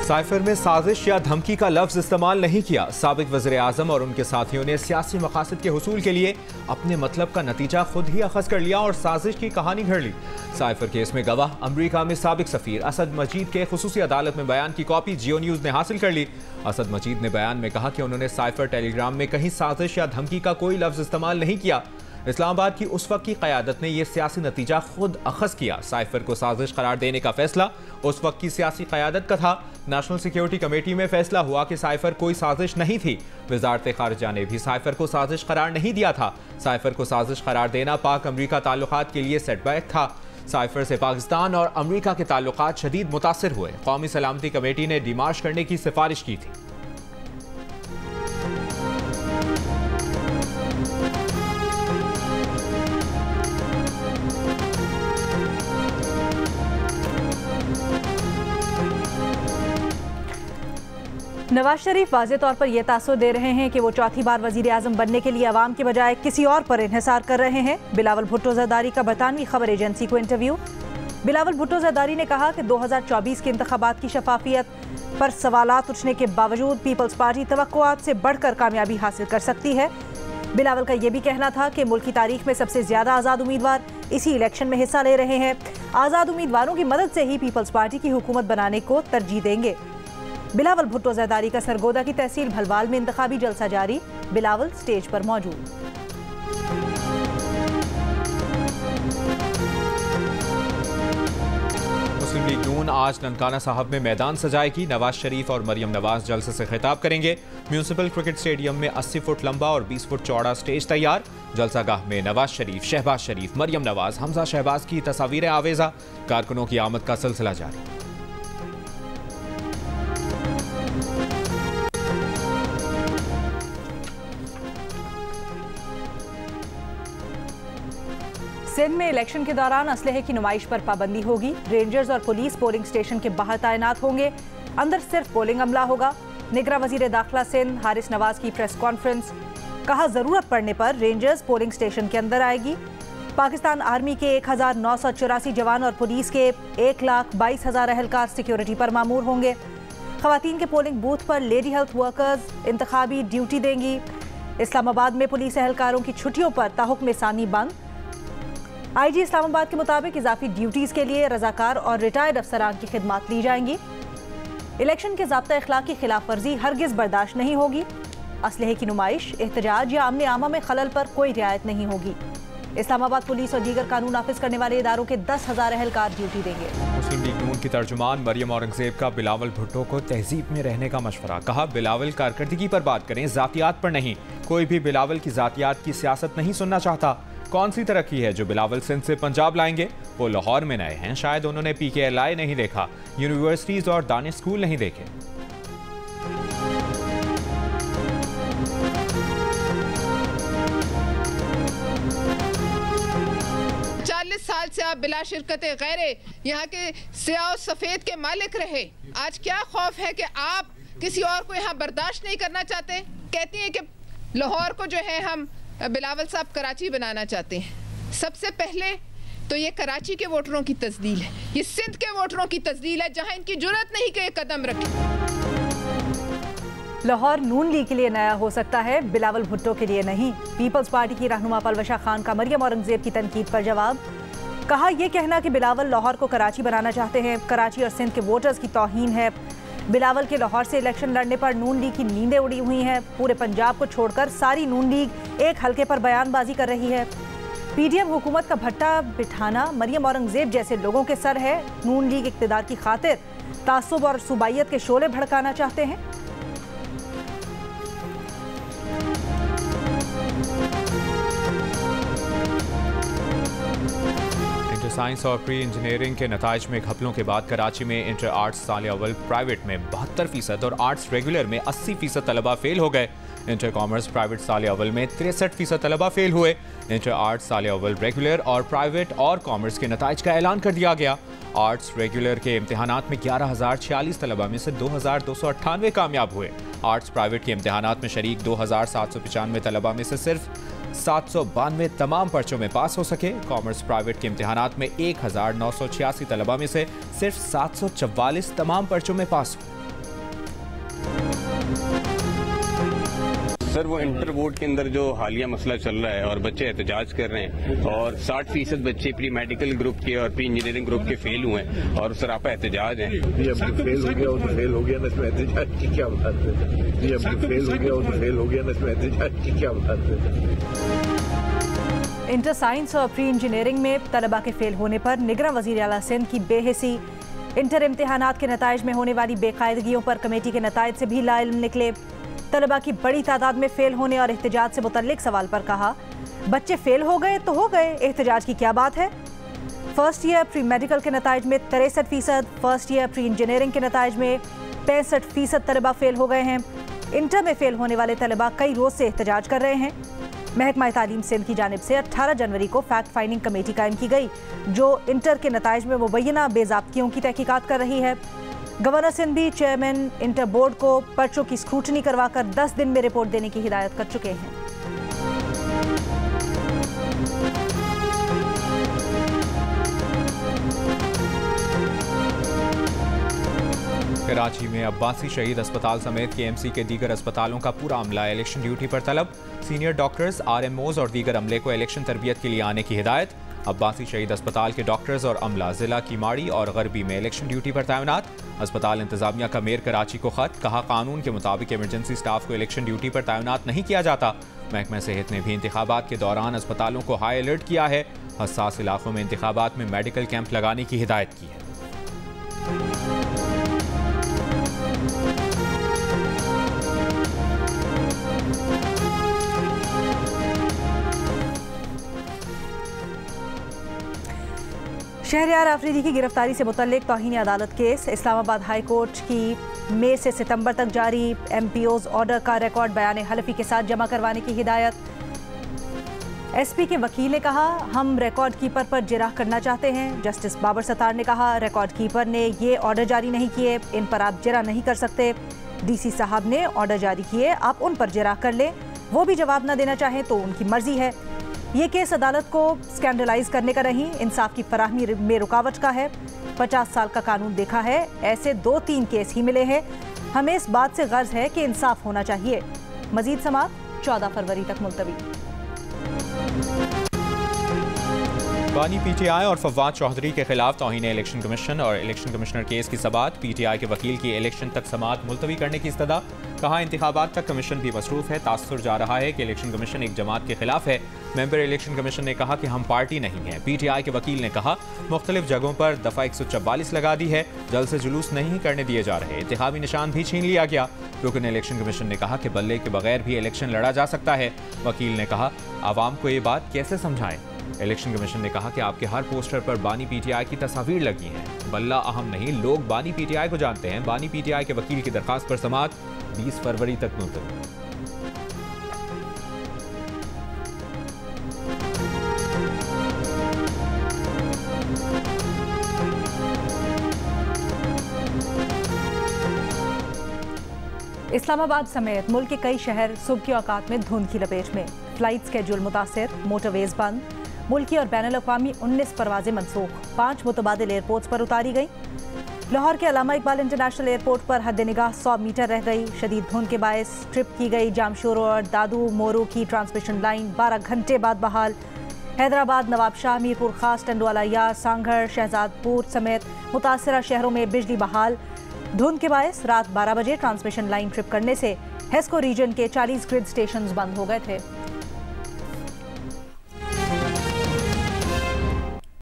Cipher में साजिश या धमकी का लफ्ज इस्तेमाल नहीं किया। साबिक वज़ीर आज़म और उनके साथियों ने सियासी मकासद के हुसूल के लिए अपने मतलब का नतीजा खुद ही अखज़ कर लिया और साजिश की कहानी घड़ ली। साइफर केस में गवाह अमरीका में साबिक सफ़ीर असद मजीद के खुसूसी अदालत में बयान की कॉपी जियो न्यूज़ ने हासिल कर ली। असद मजीद ने बयान में कहा कि उन्होंने साइफर टेलीग्राम में कहीं साजिश या धमकी का कोई लफ्ज इस्तेमाल नहीं किया। इस्लामाबाद की उस वक्त की क़यादत ने यह सियासी नतीजा खुद अखज़ किया। साइफर को साजिश करार देने का फैसला उस वक्त की सियासी क़यादत का था। नेशनल सिक्योरिटी कमेटी में फैसला हुआ कि साइफर कोई साजिश नहीं थी। वज़ारत ख़ारिजा ने भी साइफर को साजिश करार नहीं दिया था। साइफर को साजिश करार देना पाक अमरीका ताल्लुकात के लिए सेटबैक था। साइफर से पाकिस्तान और अमरीका के ताल्लुकात शदीद मुतासिर हुए। कौमी सलामती कमेटी ने डिमार्श करने की सिफारिश की थी। नवाज शरीफ वाज़े तौर पर यह तासुर दे रहे हैं कि वो चौथी बार वज़ीर आज़म बनने के लिए अवाम के बजाय किसी और पर इन्हिसार कर रहे हैं। बिलावल भुट्टो ज़रदारी का बरतानवी खबर एजेंसी को इंटरव्यू। बिलावल भुट्टो ज़रदारी ने कहा कि 2024 के इंतखाबात की शफाफियत पर सवालात उठने के बावजूद पीपल्स पार्टी तवक्कुआत से बढ़कर कामयाबी हासिल कर सकती है। बिलावल का यह भी कहना था कि मुल्क की तारीख में सबसे ज़्यादा आज़ाद उम्मीदवार इसी इलेक्शन में हिस्सा ले रहे हैं। आज़ाद उम्मीदवारों की मदद से ही पीपल्स पार्टी की हुकूमत बनाने को तरजीह देंगे। बिलावल भुट्टो ज़रदारी का सरगोदा की तहसील भलवाल में इंतखाबी जलसा जारी। बिलावल स्टेज पर मौजूद। मुस्लिम लीग नून आज ननकाना साहब में मैदान सजाएगी। नवाज शरीफ और मरियम नवाज जलसे से खिताब करेंगे। म्यूनिसिपल क्रिकेट स्टेडियम में 80 फुट लंबा और 20 फुट चौड़ा स्टेज तैयार। जलसागाह में नवाज शरीफ, शहबाज शरीफ, मरियम नवाज, हमजा शहबाज की तस्वीरें आवेजा। कारकुनों की आमद का सिलसिला जारी। सिंध में इलेक्शन के दौरान असलहे की नुमाइश पर पाबंदी होगी। रेंजर्स और पुलिस पोलिंग स्टेशन के बाहर तैनात होंगे। अंदर सिर्फ पोलिंग अमला होगा। निगरां वजीर दाखिला सिंध हारिस नवाज की प्रेस कॉन्फ्रेंस। कहा जरूरत पड़ने पर रेंजर्स पोलिंग स्टेशन के अंदर आएगी। पाकिस्तान आर्मी के 1984 जवान और पुलिस के 1,22,000 अहलकार सिक्योरिटी पर मामूर होंगे। खवातीन के पोलिंग बूथ पर लेडी हेल्थ वर्कर्स इंतखाबी ड्यूटी देंगी। इस्लामाबाद में पुलिस एहलकारों की छुट्टियों पर ताहुक्म सानी बंद। आईजी इस्लामाबाद के मुताबिक इजाफी ड्यूटीज के लिए रजाकार और रिटायर्ड अफसरान की खिदमात ली जाएंगी। इलेक्शन के ज़ाब्ता अखलाक की खिलाफ वर्जी हरगिज़ बर्दाश्त नहीं होगी। असलहे की नुमाइश, एहतजाज या अमन आमा में खलल पर कोई रियायत नहीं होगी। इस्लामाबाद पुलिस और दीगर कानून नाफिज करने वाले इदारों के 10,000 एहलकार ड्यूटी देंगे। मुस्लिम लीग नून की तर्जुमान मरियम औरंगजेब का बिलावल भुट्टो को तहजीब में रहने का मशवरा। कहा बिलावल कारकर्दगी पर बात करें, जातियात पर नहीं। कोई भी बिलावल की जातियात की सियासत नहीं सुनना चाहता। कौन सी तरक्की है जो बिलावल सिंध से पंजाब लाएंगे? वो लाहौर में नए हैं, शायद उन्होंने PKLI नहीं देखा, यूनिवर्सिटीज और दानिश स्कूल नहीं देखे। 40 साल से आप बिला शिरकत गैरे यहाँ के सियाह सफेद के मालिक रहे। आज क्या खौफ है कि आप किसी और को यहाँ बर्दाश्त नहीं करना चाहते? कहती हैं कि लाहौर को जो है हम बिलावल साहब कराची बनाना चाहते हैं। सबसे पहले तो ये कराची के वोटरों की तस्दील है, ये सिंध के वोटरों की तस्दील है जहां इनकी जुर्रत नहीं कि कदम रखें। लाहौर नून लीग के लिए नया हो सकता है, बिलावल भुट्टो के लिए नहीं। पीपल्स पार्टी की रहनुमा पलवशा खान का मरियम औरंगजेब की तनकीद पर जवाब। कहा यह कहना कि बिलावल लाहौर को कराची बनाना चाहते हैं कराची और सिंध के वोटर्स की तौहीन है। बिलावल के लाहौर से इलेक्शन लड़ने पर नून लीग की नींदें उड़ी हुई हैं। पूरे पंजाब को छोड़कर सारी नून लीग एक हलके पर बयानबाजी कर रही है। PDM हुकूमत का भट्टा बिठाना मरियम औरंगजेब जैसे लोगों के सर है। नून लीग इक़्तिदार की खातिर तासुब और सूबाइयत के शोले भड़काना चाहते हैं। साइंस और प्री इंजीनियरिंग के नताइज में घपलों के बाद कराची में इंटर आर्ट्स साल अव्वल प्राइवेट में 72% और आर्ट्स रेगुलर में 80% तलबा फेल हो गए। इंटर कॉमर्स प्राइवेट साल अव्वल में 63% तलबा फेल हुए। इंटर आर्ट्स साल अव्वल रेगुलर और प्राइवेट और कॉमर्स के नताइज का ऐलान कर दिया गया। आर्ट्स रेगुलर के इम्तिहानात में 11,046 तलबा में से 2,298 कामयाब हुए। आर्ट्स प्राइवेट के इम्तिहानात में शरीक 2,795 तलबा में से सिर्फ 792 तमाम पर्चों में पास हो सके। कॉमर्स प्राइवेट के इम्तिहानात में 1,986 तलबा में से सिर्फ 744 तमाम पर्चों में पास हुए। सर वो इंटर बोर्ड के अंदर जो हालिया मसला चल रहा है और बच्चे एहतजाज कर रहे हैं और 60% बच्चे प्री मेडिकल ग्रुप के और प्री इंजीनियरिंग ग्रुप के फेल हुए हैं और सरापा एहतजाज है। फेल हो गया और फेल हो गया ना, इसमें एहतजाज की क्या बात है? फेल हो गया और फेल हो गया ना, इसमें एहतजाज की क्या बात है? इंटर साइंस और प्री इंजीनियरिंग में तलबा के फेल होने पर निगरां वज़ीर आला सिंध की बेहिसी। इंटर इम्तिहानात के नताइज में होने वाली बेकायदगियों पर कमेटी के नताइज से भी लाइल्म निकले। तलबा की बड़ी तादाद में फेल होने और एहतजाज से मुतल्लिक सवाल पर कहा, बच्चे फेल हो गए तो हो गए, एहतजाज की क्या बात है? फर्स्ट ईयर प्री मेडिकल के नताइज में 63%, फर्स्ट ईयर प्री इंजीनियरिंग के नताइज में 65% तलबा फेल हो गए हैं। इंटर में फेल होने वाले तलबा कई रोज से एहतजाज कर रहे हैं। महकमा तालीम सिंध की जानिब से 18 जनवरी को फैक्ट फाइंडिंग कमेटी कायम की गई जो इंटर के नताइज में मुबैना बेज़ाब्तियों की तहकीकात कर रही है। गवर्नर सिंध भी चेयरमैन इंटर बोर्ड को पर्चों की स्क्रूटनी करवाकर 10 दिन में रिपोर्ट देने की हिदायत कर चुके हैं। कराची में अब्बासी शहीद अस्पताल समेत केएमसी के दीगर अस्पतालों का पूरा अमला इलेक्शन ड्यूटी पर तलब। सीनियर डॉक्टर्स, आरएमओज और दीगर अमले को इलेक्शन तरबियत के लिए आने की हिदायत। अब्बासी शहीद अस्पताल के डॉक्टर्स और अमला जिला कीमाड़ी और गरबी में इलेक्शन ड्यूटी पर तैनात। अस्पताल इंतजामिया का मेयर कराची को खत, कहा कानून के मुताबिक इमरजेंसी स्टाफ को इलेक्शन ड्यूटी पर तैनात नहीं किया जाता। महकमा सेहत ने भी इंतखाबात के दौरान अस्पतालों को हाई अलर्ट किया है। हसास इलाकों में इंतखाबात में मेडिकल कैंप लगाने की हिदायत की है। शहरयार आफरीदी की गिरफ्तारी से मुतल्लिक तौहीन अदालत केस। इस्लामाबाद हाई कोर्ट की मई से सितंबर तक जारी एमपीओज ऑर्डर का रिकॉर्ड बयान हलफी के साथ जमा करवाने की हिदायत। एसपी के वकील ने कहा, हम रिकॉर्ड कीपर पर जिरह करना चाहते हैं। जस्टिस बाबर सत्तार ने कहा, रिकॉर्ड कीपर ने ये ऑर्डर जारी नहीं किए, इन पर आप जिरह नहीं कर सकते। डीसी साहब ने ऑर्डर जारी किए, आप उन पर जिरह कर लें। वो भी जवाब न देना चाहें तो उनकी मर्जी है। ये केस अदालत को स्कैंडलाइज करने का नहीं, इंसाफ की फराहमी में रुकावट का है। 50 साल का कानून देखा है, ऐसे 2-3 केस ही मिले हैं। हमें इस बात से गर्ज है कि इंसाफ होना चाहिए। मजीद समाअत 14 फरवरी तक मुलतवी। बानी पीटीआई और फवाद चौधरी के खिलाफ तौहीन इलेक्शन कमीशन और इलेक्शन कमिश्नर केस की समाअत। पीटीआई के वकील की इलेक्शन तक समाअत मुलतवी करने की इस्तदा। कहा, इंतखाबात तक कमीशन भी मसरूफ है। तासुर जा रहा है कि इलेक्शन कमीशन एक जमात के खिलाफ है। मेंबर इलेक्शन कमीशन ने कहा कि हम पार्टी नहीं हैं। पीटीआई के वकील ने कहा, मुख्तलिफ जगहों पर दफ़ा 144 लगा दी है, जल्द से जुलूस नहीं करने दिए जा रहे। इंतखाबी निशान भी छीन लिया गया। रुकन इलेक्शन कमीशन ने कहा कि बल्ले के बगैर भी इलेक्शन लड़ा जा सकता है। वकील ने कहा, आवाम को ये बात कैसे समझाएं। इलेक्शन कमीशन ने कहा कि आपके हर पोस्टर पर बानी पीटीआई की तस्वीर लगी हैं। बल्ला अहम नहीं, लोग बानी पीटीआई को जानते हैं। बानी पीटीआई के वकील की दरखास्त पर समाअत 20 फरवरी तक मुलतवी। इस्लामाबाद समेत मुल्क के कई शहर सुबह के औकात में धुंध की लपेट में। फ्लाइट स्केड्यूल मुतासिर, मोटरवेज बंद। मुल्की और बैनुल अक़वामी 19 परवाजें मनसूख। 5 मुतबादिल एयरपोर्ट्स पर उतारी गई। लाहौर के अल्लामा इकबाल इंटरनेशनल एयरपोर्ट पर हद निगाह 100 मीटर रह गई। शदीद धुंध के बायस ट्रिप की गई जामशोर और दादू मोरू की ट्रांसमिशन लाइन 12 घंटे बाद बहाल। हैदराबाद, नवाबशाह, मीरपुर खास, टंडवाला यार, सांगढ़, शहजादपुर समेत मुतासरा शहरों में बिजली बहाल। धुंध के बायस रात 12 बजे ट्रांसमिशन लाइन ट्रिप करने से हेस्को रीजन के 40 ग्रिड स्टेशन बंद हो गए थे।